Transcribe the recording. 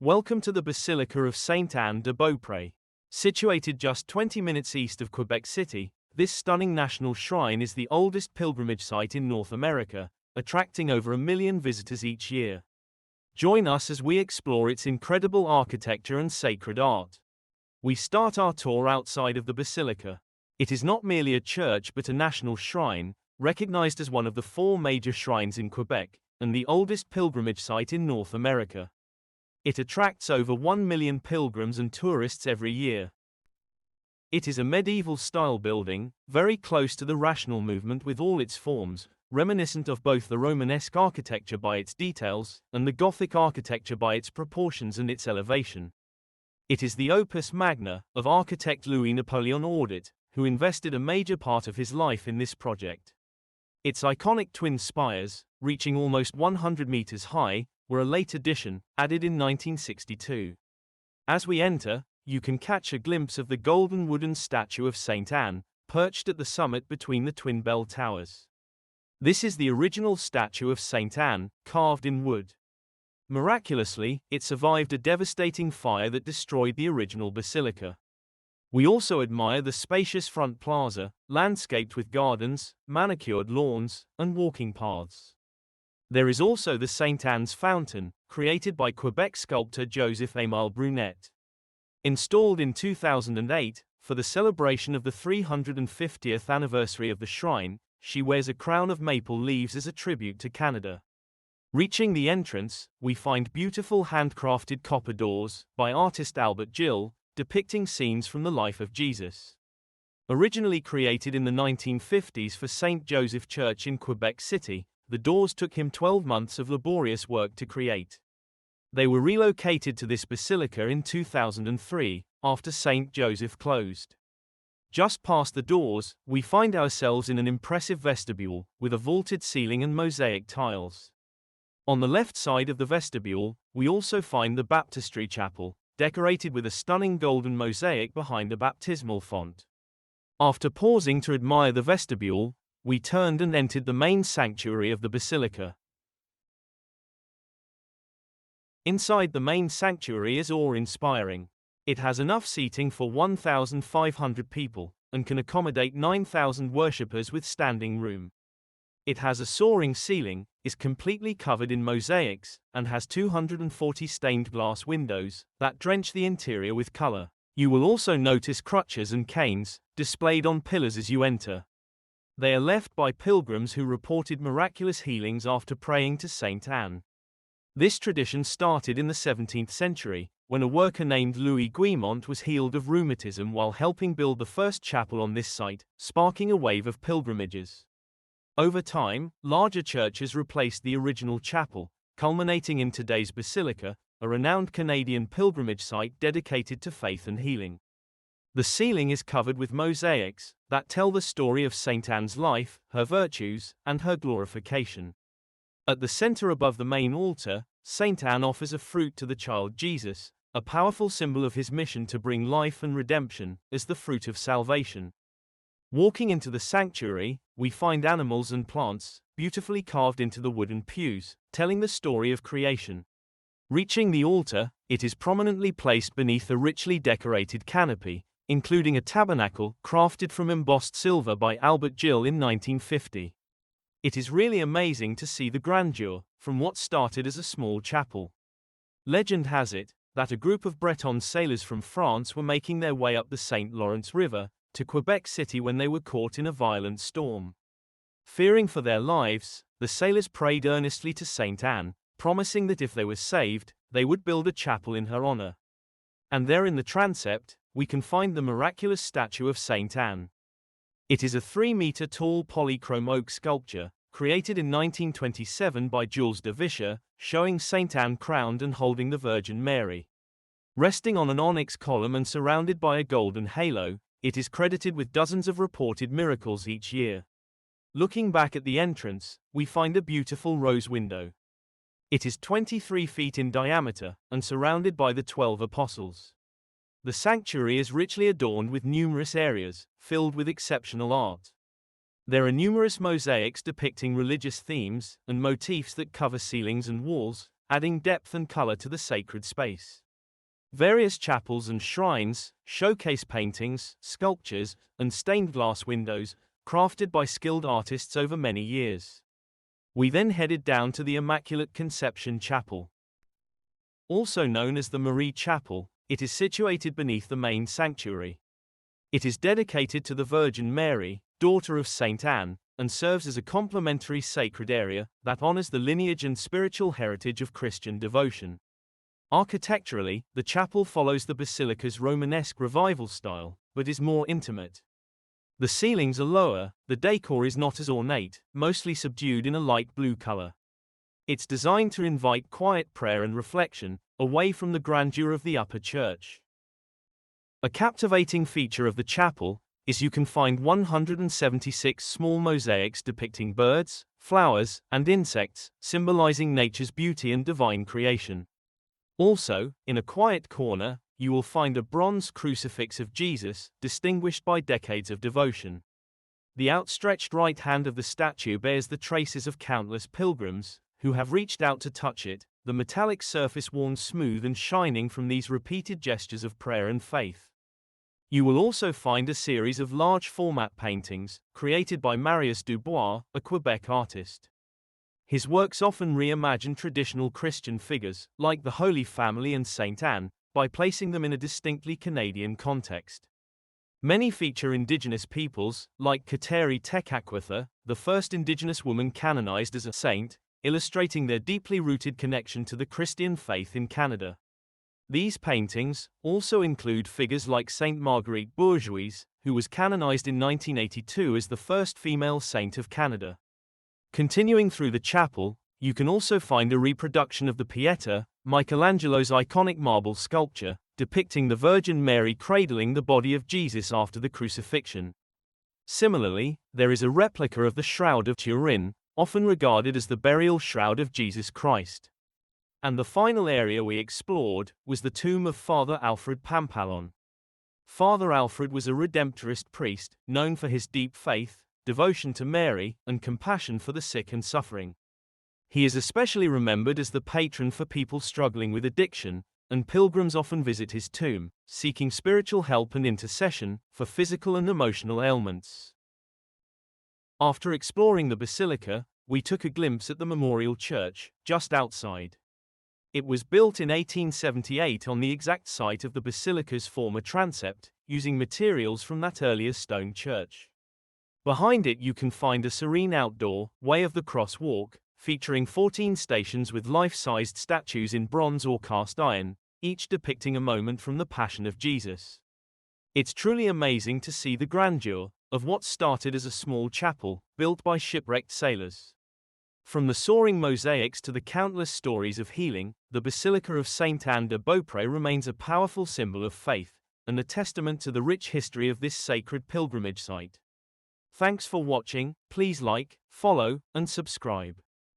Welcome to the Basilica of Sainte-Anne-de-Beaupré. Situated just 20 minutes east of Quebec City, this stunning national shrine is the oldest pilgrimage site in North America, attracting over 1 million visitors each year. Join us as we explore its incredible architecture and sacred art. We start our tour outside of the basilica. It is not merely a church but a national shrine, recognized as one of the 4 major shrines in Quebec, and the oldest pilgrimage site in North America. It attracts over 1 million pilgrims and tourists every year. It is a medieval-style building, very close to the Rational movement with all its forms, reminiscent of both the Romanesque architecture by its details, and the Gothic architecture by its proportions and its elevation. It is the opus magna of architect Louis-Napoleon Audit, who invested a major part of his life in this project. Its iconic twin spires, reaching almost 100 meters high, were a late addition, added in 1962. As we enter, you can catch a glimpse of the golden wooden statue of Saint Anne, perched at the summit between the twin bell towers. This is the original statue of Saint Anne, carved in wood. Miraculously, it survived a devastating fire that destroyed the original basilica. We also admire the spacious front plaza, landscaped with gardens, manicured lawns, and walking paths. There is also the Saint Anne's Fountain, created by Quebec sculptor Joseph-Émile Brunet. Installed in 2008, for the celebration of the 350th anniversary of the shrine, she wears a crown of maple leaves as a tribute to Canada. Reaching the entrance, we find beautiful handcrafted copper doors, by artist Albert Gill, depicting scenes from the life of Jesus. Originally created in the 1950s for St. Joseph Church in Quebec City, the doors took him 12 months of laborious work to create. They were relocated to this basilica in 2003, after St. Joseph closed. Just past the doors, we find ourselves in an impressive vestibule, with a vaulted ceiling and mosaic tiles. On the left side of the vestibule, we also find the baptistry chapel, decorated with a stunning golden mosaic behind the baptismal font. After pausing to admire the vestibule, we turned and entered the main sanctuary of the basilica. Inside the main sanctuary is awe-inspiring. It has enough seating for 1,500 people, and can accommodate 9,000 worshippers with standing room. It has a soaring ceiling, is completely covered in mosaics, and has 240 stained glass windows that drench the interior with color. You will also notice crutches and canes, displayed on pillars as you enter. They are left by pilgrims who reported miraculous healings after praying to Saint Anne. This tradition started in the 17th century, when a worker named Louis Guimont was healed of rheumatism while helping build the first chapel on this site, sparking a wave of pilgrimages. Over time, larger churches replaced the original chapel, culminating in today's basilica, a renowned Canadian pilgrimage site dedicated to faith and healing. The ceiling is covered with mosaics that tell the story of Saint Anne's life, her virtues, and her glorification. At the center above the main altar, Saint Anne offers a fruit to the child Jesus, a powerful symbol of his mission to bring life and redemption, as the fruit of salvation. Walking into the sanctuary, we find animals and plants, beautifully carved into the wooden pews, telling the story of creation. Reaching the altar, it is prominently placed beneath a richly decorated canopy, including a tabernacle crafted from embossed silver by Albert Gill in 1950. It is really amazing to see the grandeur, from what started as a small chapel. Legend has it that a group of Breton sailors from France were making their way up the St. Lawrence River to Quebec City when they were caught in a violent storm. Fearing for their lives, the sailors prayed earnestly to Saint Anne, promising that if they were saved, they would build a chapel in her honor. And there in the transept, we can find the miraculous statue of Saint Anne. It is a 3-meter-tall polychrome oak sculpture, created in 1927 by Jules de Visscher, showing Saint Anne crowned and holding the Virgin Mary. Resting on an onyx column and surrounded by a golden halo, it is credited with dozens of reported miracles each year. Looking back at the entrance, we find a beautiful rose window. It is 23 feet in diameter, and surrounded by the 12 apostles. The sanctuary is richly adorned with numerous areas, filled with exceptional art. There are numerous mosaics depicting religious themes and motifs that cover ceilings and walls, adding depth and color to the sacred space. Various chapels and shrines showcase paintings, sculptures, and stained glass windows, crafted by skilled artists over many years. We then headed down to the Immaculate Conception Chapel. Also known as the Marie Chapel, it is situated beneath the main sanctuary. It is dedicated to the Virgin Mary, daughter of Saint Anne, and serves as a complementary sacred area that honors the lineage and spiritual heritage of Christian devotion. Architecturally, the chapel follows the Basilica's Romanesque revival style, but is more intimate. The ceilings are lower, the decor is not as ornate, mostly subdued in a light blue color. It's designed to invite quiet prayer and reflection, away from the grandeur of the upper church. A captivating feature of the chapel is you can find 176 small mosaics depicting birds, flowers, and insects, symbolizing nature's beauty and divine creation. Also, in a quiet corner, you will find a bronze crucifix of Jesus, distinguished by decades of devotion. The outstretched right hand of the statue bears the traces of countless pilgrims who have reached out to touch it, the metallic surface worn smooth and shining from these repeated gestures of prayer and faith. You will also find a series of large-format paintings, created by Marius Dubois, a Quebec artist. His works often reimagine traditional Christian figures, like the Holy Family and Saint Anne, by placing them in a distinctly Canadian context. Many feature Indigenous peoples, like Kateri Tekakwitha, the first Indigenous woman canonized as a saint, illustrating their deeply rooted connection to the Christian faith in Canada. These paintings also include figures like Sainte Marguerite Bourgeois, who was canonized in 1982 as the first female saint of Canada. Continuing through the chapel, you can also find a reproduction of the Pieta, Michelangelo's iconic marble sculpture, depicting the Virgin Mary cradling the body of Jesus after the crucifixion. Similarly, there is a replica of the Shroud of Turin, often regarded as the burial shroud of Jesus Christ. And the final area we explored was the tomb of Father Alfred Pampalon. Father Alfred was a Redemptorist priest, known for his deep faith, devotion to Mary, and compassion for the sick and suffering. He is especially remembered as the patron for people struggling with addiction, and pilgrims often visit his tomb, seeking spiritual help and intercession for physical and emotional ailments. After exploring the basilica, we took a glimpse at the memorial church, just outside. It was built in 1878 on the exact site of the basilica's former transept, using materials from that earlier stone church. Behind it you can find a serene outdoor Way of the Cross walk, featuring 14 stations with life-sized statues in bronze or cast iron, each depicting a moment from the Passion of Jesus. It's truly amazing to see the grandeur of what started as a small chapel, built by shipwrecked sailors. From the soaring mosaics to the countless stories of healing, the Basilica of Sainte-Anne-de-Beaupré remains a powerful symbol of faith, and a testament to the rich history of this sacred pilgrimage site. Thanks for watching, please like, follow, and subscribe.